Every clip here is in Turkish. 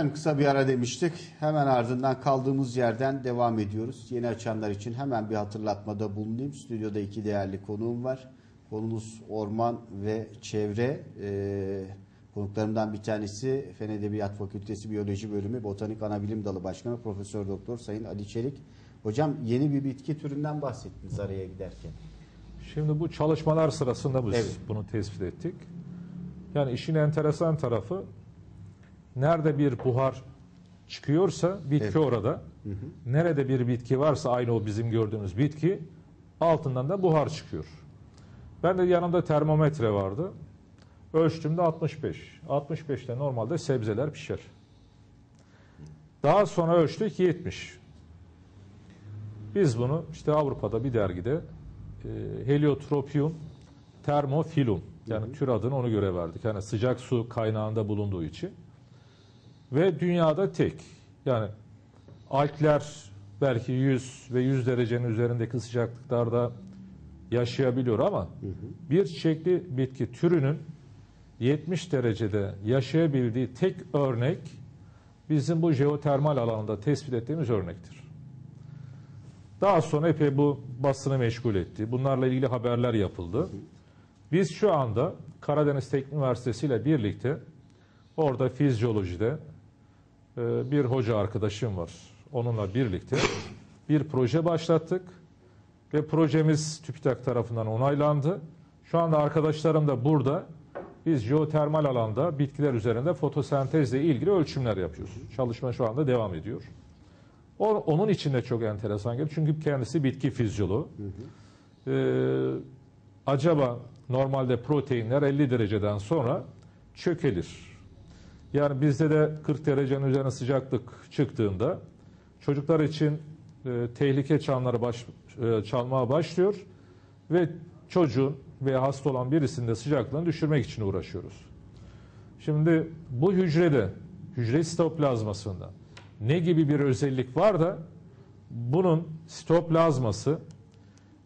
Efendim kısa bir ara demiştik. Hemen ardından kaldığımız yerden devam ediyoruz. Yeni açanlar için hemen bir hatırlatmada bulunayım. Stüdyoda iki değerli konuğum var. Konumuz orman ve çevre. Konuklarımdan bir tanesi Fen Edebiyat Fakültesi Biyoloji Bölümü Botanik Anabilim Dalı Başkanı Profesör Doktor Sayın Ali Çelik. Hocam yeni bir bitki türünden bahsettiniz araya giderken. Şimdi bu çalışmalar sırasında biz bunu tespit ettik. Yani işin enteresan tarafı, nerede bir buhar çıkıyorsa bitki orada. Hı hı. Nerede bir bitki varsa aynı o bizim gördüğümüz bitki, altından da buhar çıkıyor. Ben de yanımda termometre vardı. Ölçtüğümde 65. 65'te normalde sebzeler pişer. Daha sonra ölçtük 70. Biz bunu işte Avrupa'da bir dergide Heliotropium thermophilum, yani tür adını ona göre verdik. Yani sıcak su kaynağında bulunduğu için. Ve dünyada tek. Yani Alpler belki 100 ve 100 derecenin üzerindeki sıcaklıklarda yaşayabiliyor ama bir çiçekli bitki türünün 70 derecede yaşayabildiği tek örnek bizim bu jeotermal alanında tespit ettiğimiz örnektir. Daha sonra epey bu basını meşgul etti. Bunlarla ilgili haberler yapıldı. Biz şu anda Karadeniz Teknik Üniversitesi ile birlikte orada fizyolojide bir hoca arkadaşım var. Onunla birlikte bir proje başlattık ve projemiz TÜBİTAK tarafından onaylandı. Şu anda arkadaşlarım da burada. Biz jeotermal alanda bitkiler üzerinde fotosentezle ilgili ölçümler yapıyoruz. Çalışma şu anda devam ediyor. Onun için de çok enteresan geliyor. Çünkü kendisi bitki fizyoloğu. Acaba normalde proteinler 50 dereceden sonra çökelir. Yani bizde de 40 derecenin üzerine sıcaklık çıktığında çocuklar için tehlike çanları çalmaya başlıyor ve çocuğun veya hasta olan birisinin de sıcaklığını düşürmek için uğraşıyoruz. Şimdi bu hücrede, hücre sitoplazmasında ne gibi bir özellik var da bunun sitoplazması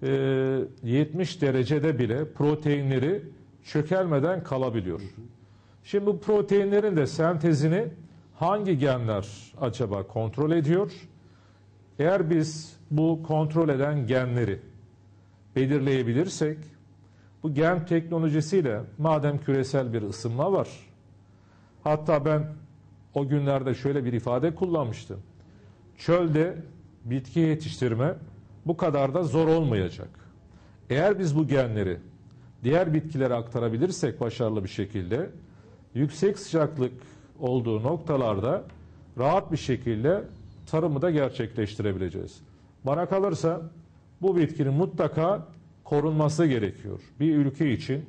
70 derecede bile proteinleri çökelmeden kalabiliyor. Şimdi bu proteinlerin de sentezini hangi genler acaba kontrol ediyor? Eğer biz bu kontrol eden genleri belirleyebilirsek, bu gen teknolojisiyle madem küresel bir ısınma var, hatta ben o günlerde şöyle bir ifade kullanmıştım. Çölde bitki yetiştirme bu kadar da zor olmayacak. Eğer biz bu genleri diğer bitkilere aktarabilirsek başarılı bir şekilde, yüksek sıcaklık olduğu noktalarda rahat bir şekilde tarımı da gerçekleştirebileceğiz. Bana kalırsa bu bitkinin mutlaka korunması gerekiyor. Bir ülke için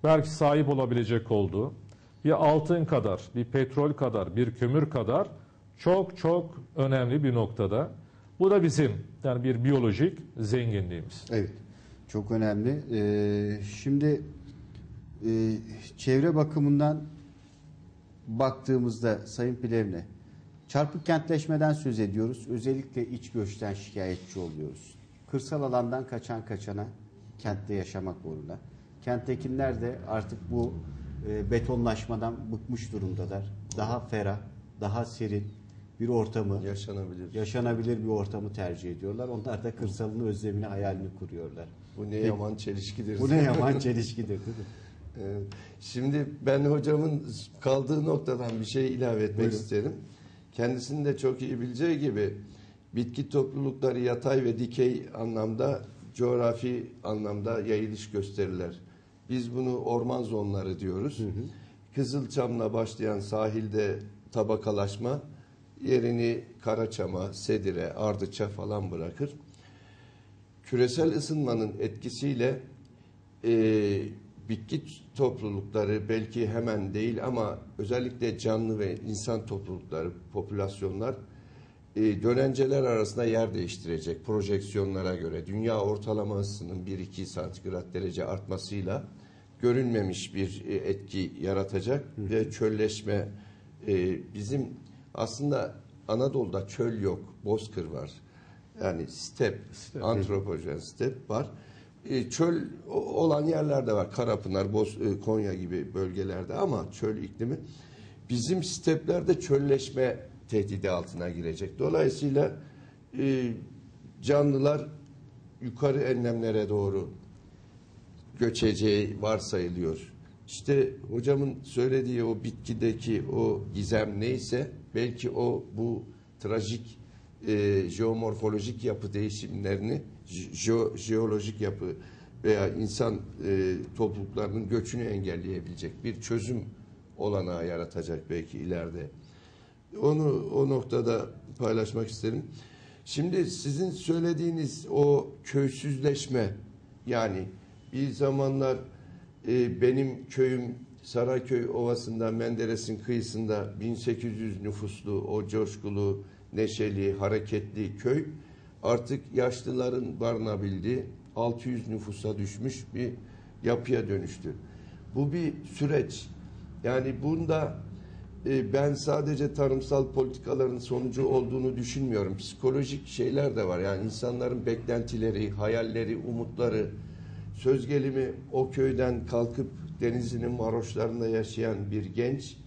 belki sahip olabilecek olduğu bir altın kadar, bir petrol kadar, bir kömür kadar çok çok önemli bir noktada. Bu da bizim yani bir biyolojik zenginliğimiz. Evet, çok önemli. Şimdi çevre bakımından baktığımızda Sayın Plevne, çarpık kentleşmeden söz ediyoruz. Özellikle iç göçten şikayetçi oluyoruz. Kırsal alandan kaçana kentte yaşamak uğruna. Kenttekiler de artık bu betonlaşmadan bıkmış durumdalar. Daha ferah, daha serin bir ortamı, yaşanabilir bir ortamı tercih ediyorlar. Onlar da kırsalını özlemini, hayalini kuruyorlar. Bu ne yaman çelişkidir. Bu ne yaman çelişkidir değil mi? Şimdi ben hocamın kaldığı noktadan bir şey ilave etmek isterim. Kendisinin de çok iyi bileceği gibi bitki toplulukları yatay ve dikey anlamda, coğrafi anlamda yayılış gösterirler. Biz bunu orman zonları diyoruz. Kızılçam'la başlayan sahilde tabakalaşma yerini Karaçam'a, Sedire, Ardıç'a falan bırakır. Küresel ısınmanın etkisiyle bitki toplulukları belki hemen değil ama özellikle canlı ve insan toplulukları, popülasyonlar dönenceler arasında yer değiştirecek projeksiyonlara göre. Dünya ortalama ısının 1-2 santigrat derece artmasıyla görünmemiş bir etki yaratacak ve çölleşme bizim aslında Anadolu'da çöl yok, bozkır var. Yani step, antropojen step var. Çöl olan yerlerde var. Karapınar, Konya gibi bölgelerde ama çöl iklimi. bizim steplerde çölleşme tehdidi altına girecek. Dolayısıyla canlılar yukarı enlemlere doğru göçeceği varsayılıyor. İşte hocamın söylediği o bitkideki o gizem neyse belki o bu trajik jeomorfolojik yapı değişimlerini jeolojik yapı veya insan topluluklarının göçünü engelleyebilecek bir çözüm olanağı yaratacak belki ileride. Onu o noktada paylaşmak isterim. Şimdi sizin söylediğiniz o köysüzleşme, yani bir zamanlar benim köyüm Sarayköy Ovası'nda, Menderes'in kıyısında 1800 nüfuslu o coşkulu, neşeli, hareketli köy artık yaşlıların barınabildiği 600 nüfusa düşmüş bir yapıya dönüştü. Bu bir süreç. Yani bunda ben sadece tarımsal politikaların sonucu olduğunu düşünmüyorum. Psikolojik şeyler de var. Yani insanların beklentileri, hayalleri, umutları. Söz gelimi o köyden kalkıp Denizli'nin varoşlarında yaşayan bir genç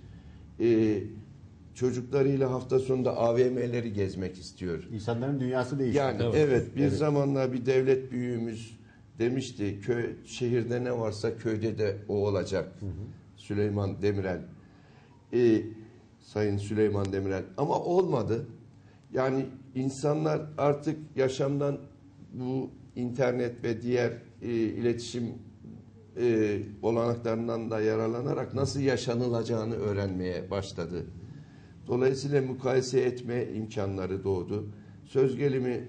çocuklarıyla hafta sonunda AVM'leri gezmek istiyor. İnsanların dünyası değişti. Yani evet, bir zamanlar bir devlet büyüğümüz demişti, şehirde ne varsa köyde de o olacak. Süleyman Demirel. Sayın Süleyman Demirel. Ama olmadı. Yani insanlar artık yaşamdan bu internet ve diğer iletişim olanaklarından da yararlanarak nasıl yaşanılacağını öğrenmeye başladı. Dolayısıyla mukayese etme imkanları doğdu. Söz gelimi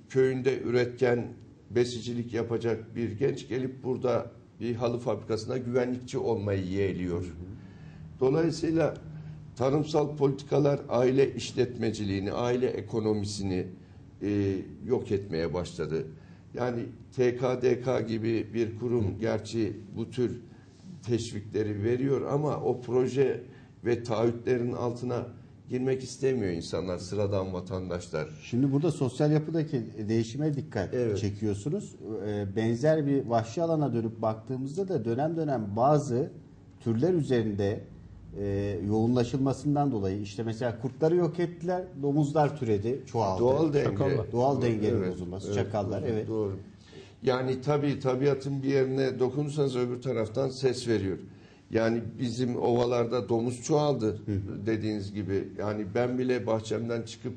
köyünde üretken besicilik yapacak bir genç gelip burada bir halı fabrikasında güvenlikçi olmayı yeğliyor. Dolayısıyla tarımsal politikalar aile işletmeciliğini, aile ekonomisini yok etmeye başladı. Yani TKDK gibi bir kurum gerçi bu tür teşvikleri veriyor ama o proje ve taahhütlerin altına girmek istemiyor insanlar, sıradan vatandaşlar. Şimdi burada sosyal yapıdaki değişime dikkat çekiyorsunuz. Benzer bir vahşi alana dönüp baktığımızda da dönem dönem bazı türler üzerinde yoğunlaşılmasından dolayı işte mesela kurtları yok ettiler, domuzlar türedi, çoğaldı. Doğal denge. Çakallar. Doğal dengenin bozulması, çakallar. Evet. Doğru. Yani tabii tabiatın bir yerine dokunursanız öbür taraftan ses veriyor. Yani bizim ovalarda domuz çoğaldı dediğiniz gibi. Yani ben bile bahçemden çıkıp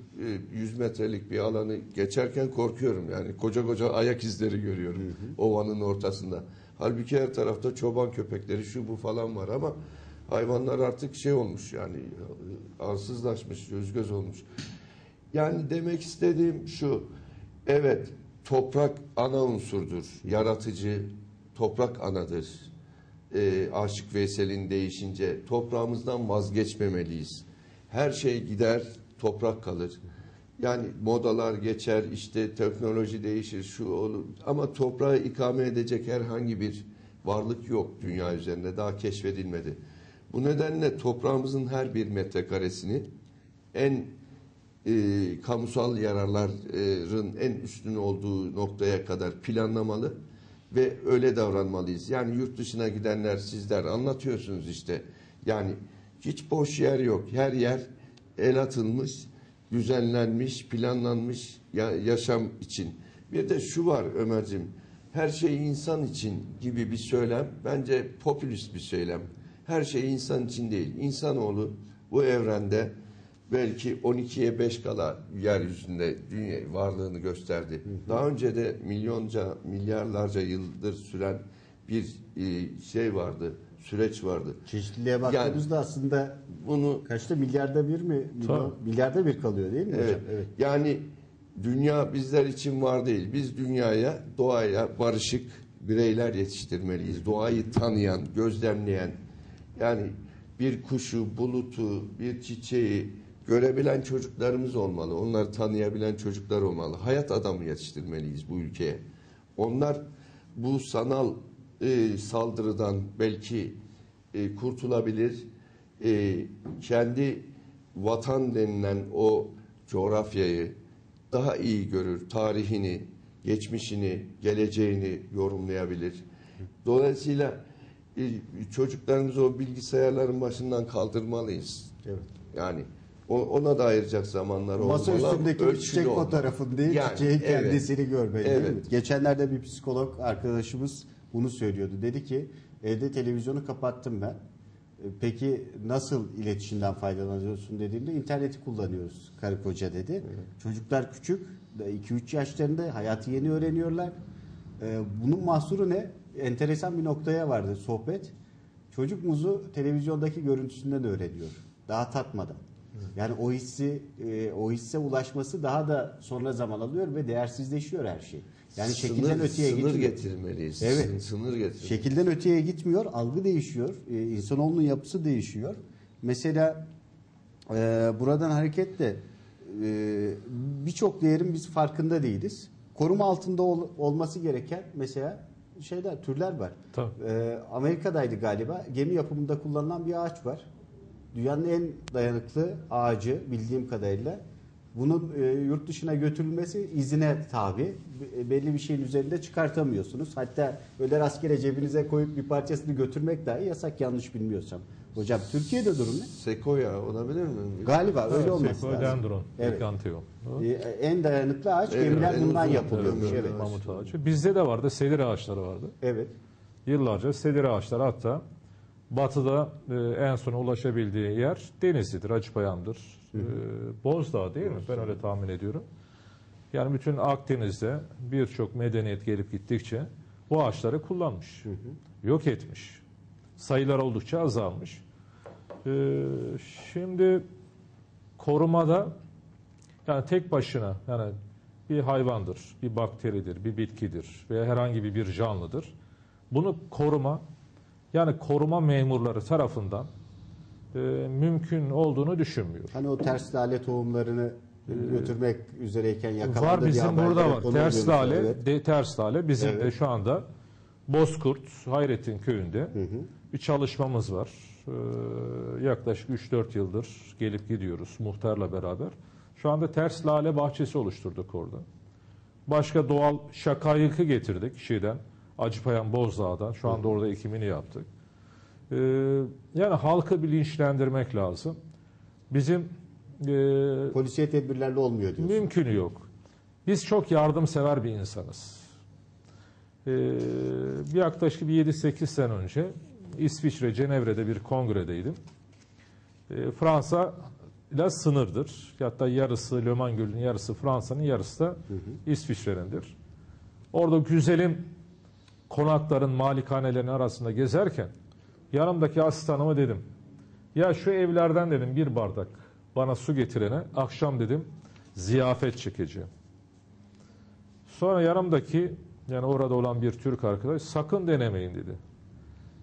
100 metrelik bir alanı geçerken korkuyorum. Yani koca koca ayak izleri görüyorum ovanın ortasında. Halbuki her tarafta çoban köpekleri şu bu falan var ama hayvanlar artık şey olmuş, yani arsızlaşmış, gözgöz olmuş. Yani demek istediğim şu, evet toprak ana unsurdur, yaratıcı toprak anadır. Aşık Veysel'in deyişince toprağımızdan vazgeçmemeliyiz. Her şey gider, toprak kalır. Yani modalar geçer, işte teknoloji değişir, şu olur. Ama toprağı ikame edecek herhangi bir varlık yok dünya üzerinde, daha keşfedilmedi. Bu nedenle toprağımızın her bir metrekaresini en kamusal yararların en üstün olduğu noktaya kadar planlamalı ve öyle davranmalıyız. Yani yurt dışına gidenler, sizler anlatıyorsunuz işte. Yani hiç boş yer yok. Her yer el atılmış, düzenlenmiş, planlanmış yaşam için. Bir de şu var Ömerciğim, her şey insan için gibi bir söylem bence popülist bir söylem. Her şey insan için değil. İnsanoğlu bu evrende belki 12'ye 5 kala yeryüzünde dünya varlığını gösterdi. Daha önce de milyarlarca yıldır süren bir şey vardı, süreç vardı. Çeşitliliğe baktığımızda yani, aslında bunu kaçta milyarda bir mi? Milyarda bir kalıyor değil mi hocam? Evet. Yani dünya bizler için var değil. Biz dünyaya, doğaya barışık bireyler yetiştirmeliyiz. Doğayı tanıyan, gözlemleyen, yani bir kuşu, bulutu, bir çiçeği görebilen çocuklarımız olmalı. Onları tanıyabilen çocuklar olmalı. Hayat adamı yetiştirmeliyiz bu ülkeye. Onlar bu sanal saldırıdan belki kurtulabilir. Kendi vatan denilen o coğrafyayı daha iyi görür. Tarihini, geçmişini, geleceğini yorumlayabilir. Dolayısıyla çocuklarımızı o bilgisayarların başından kaldırmalıyız. Evet. Yani ona da ayıracak zamanlar olmalı. Masa üstündeki bir ölçülü çiçek olmalı. fotoğrafın değil, Yani, çiçeğin evet. kendisini görmeli. Değil mi? Evet. Geçenlerde bir psikolog arkadaşımız bunu söylüyordu. Dedi ki evde televizyonu kapattım ben. Peki nasıl iletişimden faydalanıyorsun dediğimde interneti kullanıyoruz karı koca dedi. Evet. Çocuklar küçük, 2-3 yaşlarında, hayatı yeni öğreniyorlar. Bunun mahsuru ne? Enteresan bir noktaya vardı sohbet. Çocuk muzu televizyondaki görüntüsünden öğreniyor. Daha tatmadan. Yani o hisse ulaşması daha da sonra zaman alıyor ve değersizleşiyor her şey. Yani şekilden öteye gitmiyor. Sınır getirmeliyiz. Evet. Sınır getirmeliyiz. Şekilden öteye gitmiyor, algı değişiyor, insanoğlunun yapısı değişiyor. Mesela buradan hareketle birçok değerin biz farkında değiliz. Koruma altında olması gereken mesela türler var. Tabii. Amerika'daydı galiba. Gemi yapımında kullanılan bir ağaç var. Dünyanın en dayanıklı ağacı bildiğim kadarıyla. Bunun yurt dışına götürülmesi izine tabi. Belli bir şeyin üzerinde çıkartamıyorsunuz. Hatta öyle rastgele cebinize koyup bir parçasını götürmek dahi yasak yanlış bilmiyorsam. Hocam Türkiye'de durum ne? Sekoya olabilir mi? Galiba öyle olması lazım. Sequoia Evet. Giganteum. En dayanıklı ağaç Evet, gemiler en bundan uzun yapılıyormuş. ömürlü Evet. Mamut ağacı. Bizde de vardı. Sedir ağaçları vardı. Evet. Yıllarca sedir ağaçları, hatta batıda en sona ulaşabildiği yer Denizli'dir, Acıpayam'dır. Bozdağ değil mi? Ben öyle tahmin ediyorum. Yani bütün Akdeniz'de birçok medeniyet gelip gittikçe bu ağaçları kullanmış. Yok etmiş. Sayılar oldukça azalmış. Şimdi korumada yani tek başına, yani bir hayvandır, bir bakteridir, bir bitkidir veya herhangi bir canlıdır. Bunu koruma, yani koruma memurları tarafından mümkün olduğunu düşünmüyor. Hani o ters lale tohumlarını götürmek üzereyken yakalandı Var, diye bizim haberlere burada var. konu Ters oluyormuş. lale, Evet. ters lale bizim Evet. de şu anda Bozkurt, Hayrettin köyünde bir çalışmamız var. Yaklaşık 3-4 yıldır gelip gidiyoruz muhtarla beraber. Şu anda ters lale bahçesi oluşturduk orada. Başka doğal şakayıkı getirdik şeyden, Acıpayam Bozdağ'dan. Şu anda orada ekimini yaptık. Yani halkı bilinçlendirmek lazım. Bizim Polisiye tedbirlerle olmuyor diyorsun. mümkünü yok. Biz çok yardımsever bir insanız. Bir yaklaşık 7-8 sene önce İsviçre, Cenevre'de bir kongredeydim. Fransa ile sınırdır. Hatta yarısı Le Mans Gölü'nün yarısı Fransa'nın, yarısı da İsviçre'nindir. Orada güzelim konakların, malikanelerin arasında gezerken yanımdaki asistanıma dedim, ya şu evlerden dedim bir bardak bana su getirene akşam dedim ziyafet çekeceğim. Sonra yanımdaki, yani orada olan bir Türk arkadaş, sakın denemeyin dedi.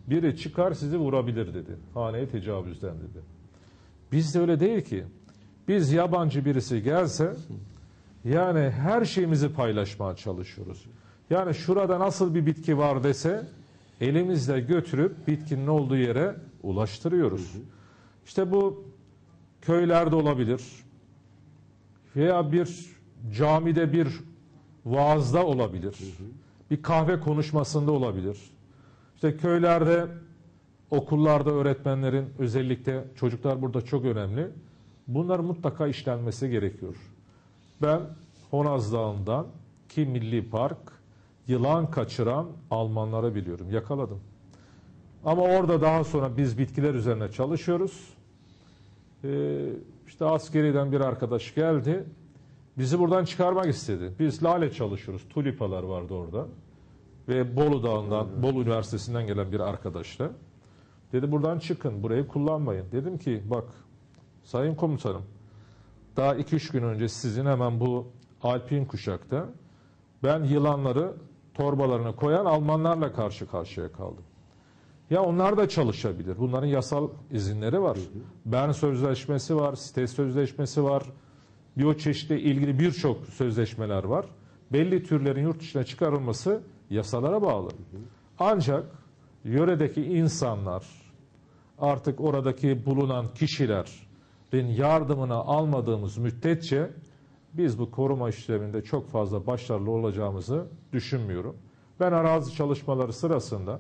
Biri çıkar sizi vurabilir dedi. Haneye tecavüzden dedi. Biz de öyle değil ki. Biz yabancı birisi gelse yani her şeyimizi paylaşmaya çalışıyoruz. Yani şurada nasıl bir bitki var dese elimizle götürüp bitkinin olduğu yere ulaştırıyoruz. İşte bu köylerde olabilir veya bir camide bir vaazda olabilir. Bir kahve konuşmasında olabilir. İşte köylerde, okullarda öğretmenlerin, özellikle çocuklar burada çok önemli. Bunlar mutlaka işlenmesi gerekiyor. Ben Honaz Dağı'ndan ki Milli Park yılan kaçıran Almanları biliyorum. Yakaladım. Ama orada daha sonra biz bitkiler üzerine çalışıyoruz. İşte askeriden bir arkadaş geldi. Bizi buradan çıkarmak istedi. Biz lale çalışıyoruz. Tulipalar vardı orada. Ve Bolu Dağı'ndan, Bolu Üniversitesi'nden gelen bir arkadaşla. Dedi buradan çıkın, burayı kullanmayın. Dedim ki bak sayın komutanım, daha 2-3 gün önce sizin hemen bu Alpin kuşakta ben yılanları torbalarına koyan Almanlarla karşı karşıya kaldım. Ya onlar da çalışabilir. Bunların yasal izinleri var. Bern Sözleşmesi var, CITES Sözleşmesi var. Biyoçeşitle ilgili birçok sözleşmeler var. Belli türlerin yurt dışına çıkarılması yasalara bağlı. Ancak yöredeki insanlar, artık oradaki bulunan kişilerin yardımını almadığımız müddetçe biz bu koruma işleminde çok fazla başarılı olacağımızı düşünmüyorum. Ben arazi çalışmaları sırasında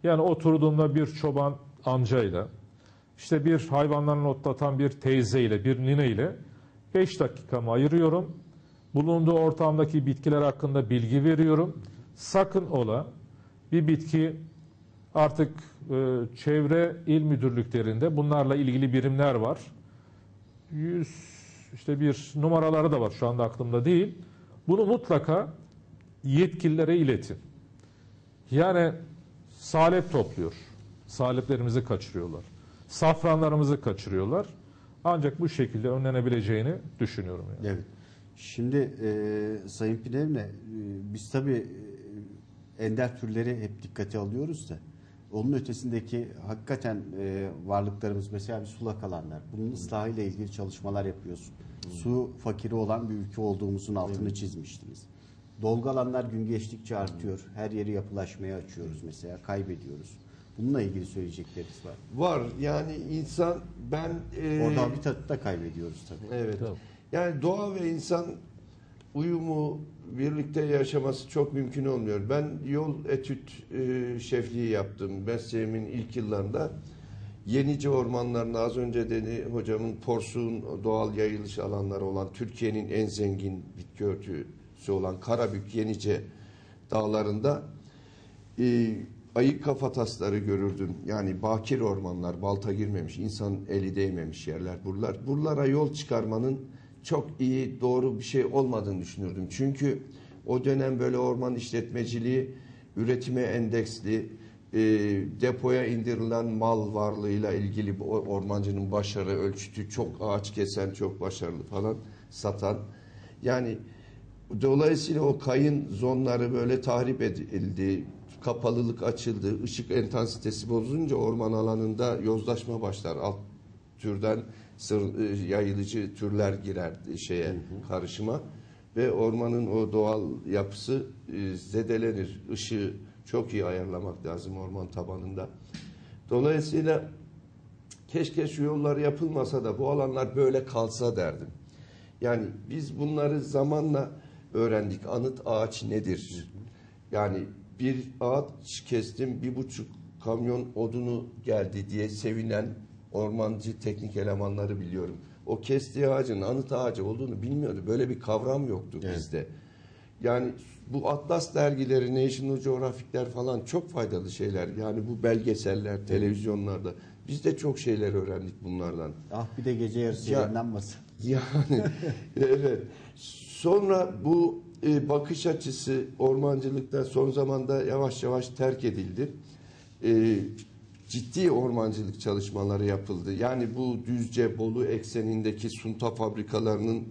Yani oturduğumda bir çoban amcayla, işte bir hayvanlarını otlatan bir teyzeyle, bir nineyle 5 dakikamı ayırıyorum. Bulunduğu ortamdaki bitkiler hakkında bilgi veriyorum. Sakın ola bir bitki artık çevre il müdürlüklerinde bunlarla ilgili birimler var. 100 işte bir numaraları da var, şu anda aklımda değil. Bunu mutlaka yetkililere iletin. Yani salep topluyor. Saleplerimizi kaçırıyorlar. Safranlarımızı kaçırıyorlar. Ancak bu şekilde önlenebileceğini düşünüyorum. Yani. Evet. Şimdi Sayın Pinevne, biz tabii ender türleri hep dikkate alıyoruz da onun ötesindeki hakikaten varlıklarımız, mesela bir sulak alanlar. Bunun ıslahıyla ilgili çalışmalar yapıyorsun. Su fakiri olan bir ülke olduğumuzun altını çizmiştiniz. Dolgu alanlar gün geçtikçe artıyor. Her yeri yapılaşmaya açıyoruz mesela, kaybediyoruz. Bununla ilgili söyleyecekleriniz var. Var. Yani insan Orada habitatı da kaybediyoruz tabii. Evet. Tabii. Yani doğa ve insan uyumu, birlikte yaşaması çok mümkün olmuyor. Ben yol etüt şefliği yaptım mesleğimin ilk yıllarında. Yenice ormanlarında, az önce dedi hocamın, porsuğun doğal yayılış alanları olan, Türkiye'nin en zengin bitki örtüsü olan Karabük, Yenice dağlarında ayı kafatasları görürdüm. Yani bakir ormanlar, balta girmemiş, insan eli değmemiş yerler buralar. Buralara yol çıkarmanın çok iyi, doğru bir şey olmadığını düşünürdüm. Çünkü o dönem böyle orman işletmeciliği üretime endeksli, depoya indirilen mal varlığıyla ilgili ormancının başarı ölçütü, çok ağaç kesen, çok başarılı falan satan. Yani dolayısıyla o kayın zonları böyle tahrip edildi, kapalılık açıldı, ışık intensitesi bozulunca orman alanında yozlaşma başlar. Alt türden yayılıcı türler girer karışıma ve ormanın o doğal yapısı zedelenir. Işığı çok iyi ayarlamak lazım orman tabanında. Dolayısıyla keşke şu yollar yapılmasa da bu alanlar böyle kalsa derdim. Yani biz bunları zamanla öğrendik. Anıt ağaç nedir? Yani bir ağaç kestim, 1,5 kamyon odunu geldi diye sevinen ormancı teknik elemanları biliyorum. O kestiği ağacın anıt ağacı olduğunu bilmiyordu. Böyle bir kavram yoktu bizde. Yani bu Atlas dergileri, National Geographic'ler falan çok faydalı şeyler. Yani bu belgeseller, televizyonlarda. Biz de çok şeyler öğrendik bunlardan. Ah bir de gece yarısı yayınlanmasın. Yani evet. Sonra bu bakış açısı ormancılıkta son zamanda yavaş yavaş terk edildi. Ciddi ormancılık çalışmaları yapıldı. Yani bu Düzce, Bolu eksenindeki sunta fabrikalarının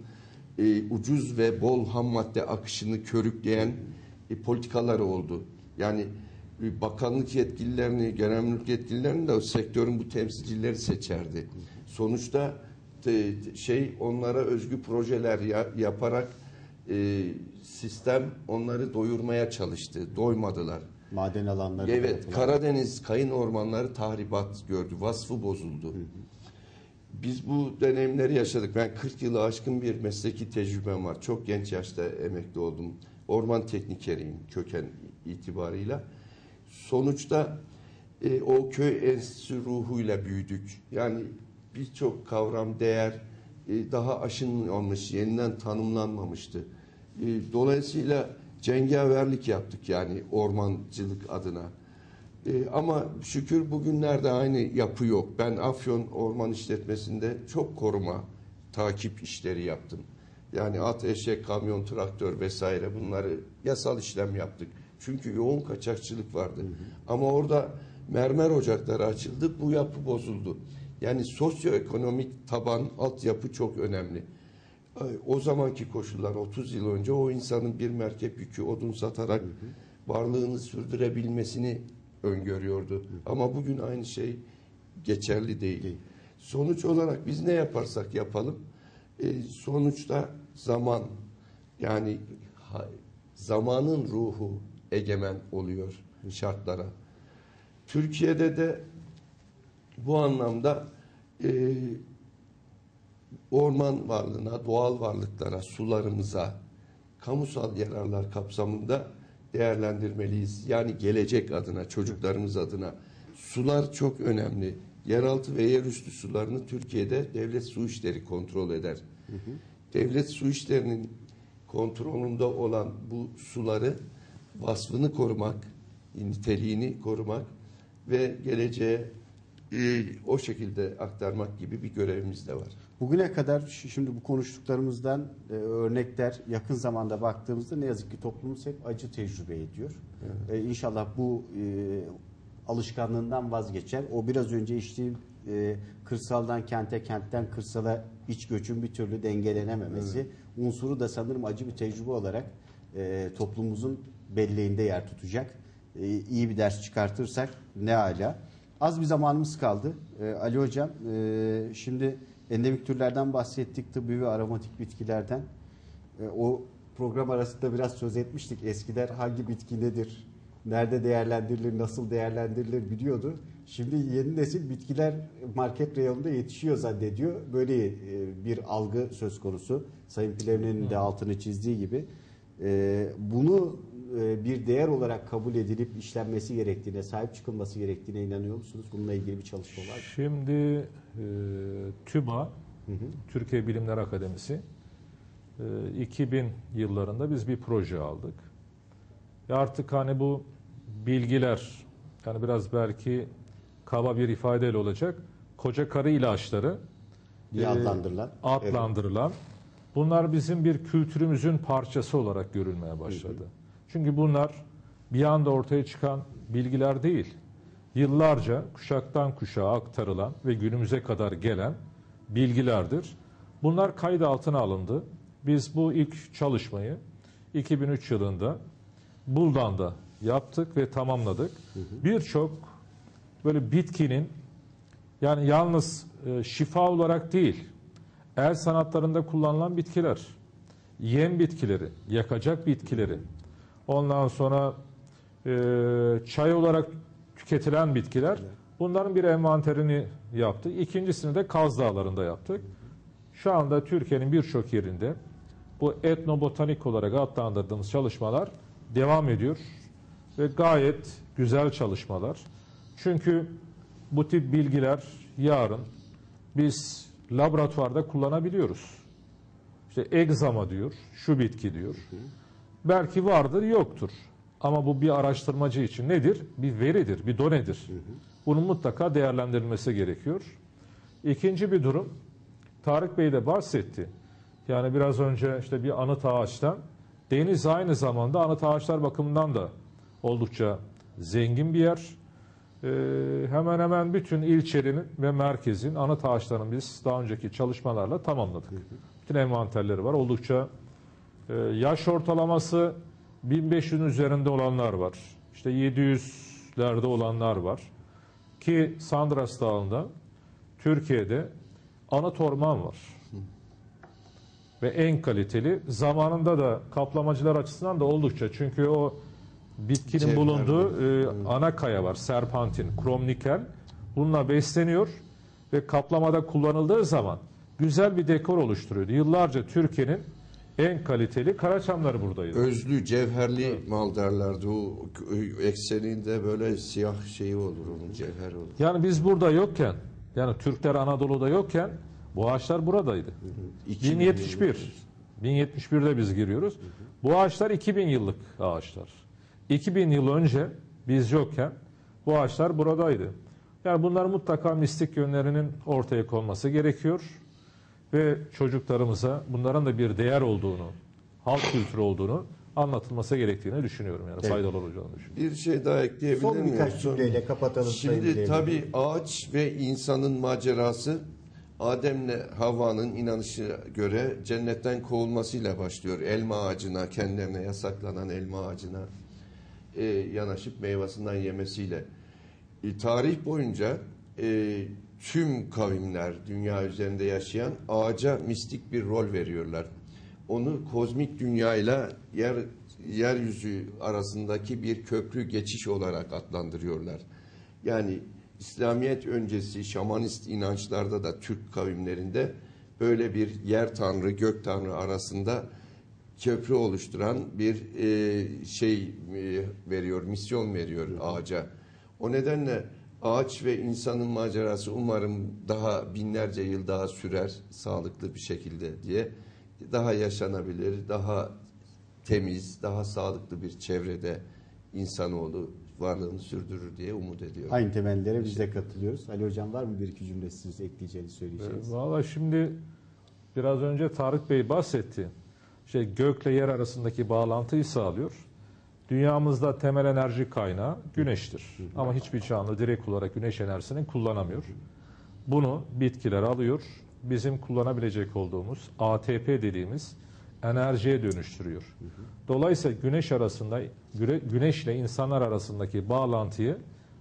ucuz ve bol ham madde akışını körükleyen politikaları oldu. Yani bakanlık yetkililerini, genel mülk yetkililerini de o sektörün bu temsilcileri seçerdi. Sonuçta onlara özgü projeler yaparak sistem onları doyurmaya çalıştı. Doymadılar. Maden alanları. Evet, Karadeniz kayın ormanları tahribat gördü. Vasfı bozuldu. Biz bu dönemleri yaşadık. Ben 40 yılı aşkın bir mesleki tecrübem var. Çok genç yaşta emekli oldum. Orman teknikeriyim köken itibarıyla. Sonuçta o köy enstitüsü ruhuyla büyüdük. Yani birçok kavram, değer daha aşınmamış, yeniden tanımlanmamıştı. Dolayısıyla cengaverlik yaptık yani ormancılık adına. Ama şükür bugünlerde aynı yapı yok. Ben Afyon Orman İşletmesi'nde çok koruma, takip işleri yaptım. Yani at, eşek, kamyon, traktör vesaire bunları yasal işlem yaptık. Çünkü yoğun kaçakçılık vardı. Ama orada mermer ocakları açıldı, bu yapı bozuldu. Yani sosyoekonomik taban, altyapı çok önemli. O zamanki koşullar 30 yıl önce o insanın bir merkep yükü odun satarak varlığını sürdürebilmesini öngörüyordu. Ama bugün aynı şey geçerli değil. Sonuç olarak biz ne yaparsak yapalım sonuçta zaman, yani zamanın ruhu egemen oluyor şartlara. Türkiye'de de bu anlamda orman varlığına, doğal varlıklara, sularımıza, kamusal yararlar kapsamında değerlendirmeliyiz. Yani gelecek adına, çocuklarımız adına. Sular çok önemli. Yeraltı ve yerüstü sularını Türkiye'de devlet su işleri kontrol eder. Devlet su işlerinin kontrolünde olan bu suları vasfını korumak, niteliğini korumak ve geleceğe o şekilde aktarmak gibi bir görevimiz de var. Bugüne kadar şimdi bu konuştuklarımızdan örnekler yakın zamanda baktığımızda ne yazık ki toplumumuz hep acı tecrübe ediyor. Evet. İnşallah bu alışkanlığından vazgeçer. O biraz önce içtiğim kırsaldan kente, kentten kırsala iç göçün bir türlü dengelenememesi unsuru da sanırım acı bir tecrübe olarak toplumumuzun belleğinde yer tutacak. İyi bir ders çıkartırsak ne âlâ. Az bir zamanımız kaldı. Ali Hocam, şimdi endemik türlerden bahsettik, tıbbi ve aromatik bitkilerden. O program arasında biraz söz etmiştik. Eskiler hangi bitki nedir, nerede değerlendirilir, nasıl değerlendirilir biliyordu. Şimdi yeni nesil bitkiler market reyonunda yetişiyor zannediyor. Böyle bir algı söz konusu. Sayın Plevne'nin de altını çizdiği gibi. Bunu bir değer olarak kabul edilip işlenmesi gerektiğine, sahip çıkılması gerektiğine inanıyor musunuz? Bununla ilgili bir çalışma var mı? Şimdi TÜBA, Türkiye Bilimler Akademisi, 2000 yıllarında biz bir proje aldık. Artık hani bu bilgiler, yani biraz belki kaba bir ifadeyle olacak, koca karı ilaçları adlandırılan, bunlar bizim bir kültürümüzün parçası olarak görülmeye başladı. Çünkü bunlar bir anda ortaya çıkan bilgiler değil. Yıllarca kuşaktan kuşağa aktarılan ve günümüze kadar gelen bilgilerdir. Bunlar kayıt altına alındı. Biz bu ilk çalışmayı 2003 yılında Buldan'da yaptık ve tamamladık. Birçok böyle bitkinin, yani yalnız şifa olarak değil, el sanatlarında kullanılan bitkiler, yem bitkileri, yakacak bitkileri, ondan sonra çay olarak tüketilen bitkiler, bunların bir envanterini yaptık. İkincisini de Kaz Dağları'nda yaptık. Şu anda Türkiye'nin birçok yerinde bu etnobotanik olarak adlandırdığımız çalışmalar devam ediyor ve gayet güzel çalışmalar. Çünkü bu tip bilgiler yarın biz laboratuvarda kullanabiliyoruz. İşte egzama diyor, şu bitki diyor. Belki vardır, yoktur. Ama bu bir araştırmacı için nedir? Bir veridir, bir donedir. Bunun mutlaka değerlendirilmesi gerekiyor. İkinci bir durum, Tarık Bey de bahsetti. Yani biraz önce işte bir anıt ağaçtan, deniz aynı zamanda anıt ağaçlar bakımından da oldukça zengin bir yer. Hemen hemen bütün ilçenin ve merkezin anıt ağaçlarını biz daha önceki çalışmalarla tamamladık. Bütün envanterleri var. Oldukça yaş ortalaması 1500'ün üzerinde olanlar var. İşte 700'lerde olanlar var. Ki Sandras Dağı'nda Türkiye'de anıt orman var. Ve en kaliteli. Zamanında da kaplamacılar açısından da oldukça. Çünkü o bitkinin bulunduğu ana kaya var. Serpantin, krom nikel. Bununla besleniyor ve kaplamada kullanıldığı zaman güzel bir dekor oluşturuyordu. Yıllarca Türkiye'nin en kaliteli karaçamları buradaydı. Özlü, cevherli mal derlerdi. O ekseninde böyle siyah şeyi olur, onun cevher olur. Yani biz burada yokken, yani Türkler Anadolu'da yokken bu ağaçlar buradaydı. 1071'de biz giriyoruz. Bu ağaçlar 2000 yıllık ağaçlar. 2000 yıl önce biz yokken bu ağaçlar buradaydı. Yani bunlar mutlaka mistik yönlerinin ortaya konması gerekiyor. Ve çocuklarımıza bunların da bir değer olduğunu, halk kültürü olduğunu anlatılması gerektiğini düşünüyorum. Yani faydalı olacağını düşünüyorum. Bir şey daha ekleyebilir miyim? Son birkaç cümleyle kapatalım. Şimdi tabii ağaç ve insanın macerası Adem'le Havva'nın inanışına göre cennetten kovulmasıyla başlıyor. Elma ağacına, kendilerine yasaklanan elma ağacına yanaşıp meyvasından yemesiyle. Tarih boyunca tüm kavimler, dünya üzerinde yaşayan ağaca mistik bir rol veriyorlar. Onu kozmik dünyayla yeryüzü arasındaki bir köprü geçiş olarak adlandırıyorlar. Yani İslamiyet öncesi şamanist inançlarda da Türk kavimlerinde böyle bir yer tanrı, gök tanrı arasında köprü oluşturan bir veriyor, misyon veriyor ağaca. O nedenle ağaç ve insanın macerası umarım daha binlerce yıl daha sürer sağlıklı bir şekilde diye, daha yaşanabilir, daha temiz, daha sağlıklı bir çevrede insanoğlu varlığını sürdürür diye umut ediyorum. Aynı temellere biz de katılıyoruz. Ali Hocam var mı bir iki cümle siz ekleyeceğiniz, söyleyeceğiniz? Valla şimdi biraz önce Tarık Bey bahsetti. Gökle yer arasındaki bağlantıyı sağlıyor. Dünyamızda temel enerji kaynağı güneştir. Ama hiçbir canlı direkt olarak güneş enerjisini kullanamıyor. Bunu bitkiler alıyor. Bizim kullanabilecek olduğumuz ATP dediğimiz enerjiye dönüştürüyor. Dolayısıyla güneşle insanlar arasındaki bağlantıyı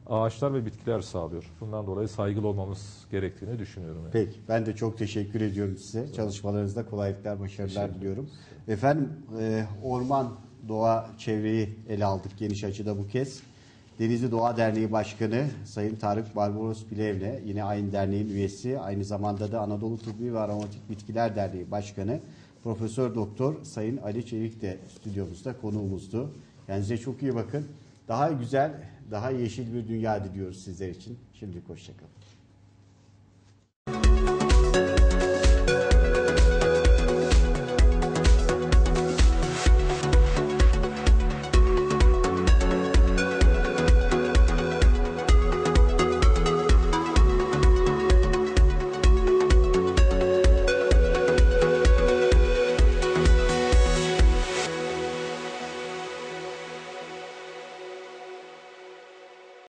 ağaçlar ve bitkiler sağlıyor. Bundan dolayı saygılı olmamız gerektiğini düşünüyorum. Yani. Peki, ben de çok teşekkür ediyorum size. Çalışmalarınızda kolaylıklar, başarılar diliyorum. Efendim, orman, doğa, çevreyi ele aldık geniş açıda bu kez. Denizli Doğa Derneği Başkanı Sayın Tarık Barbaros Bilev'le, yine aynı derneğin üyesi, aynı zamanda da Anadolu Tıbbi ve Aromatik Bitkiler Derneği Başkanı Profesör Doktor Sayın Ali Çevik de stüdyomuzda konuğumuzdu. Kendinize çok iyi bakın. Daha güzel, daha yeşil bir dünya diliyoruz sizler için. Şimdilik hoşça kalın.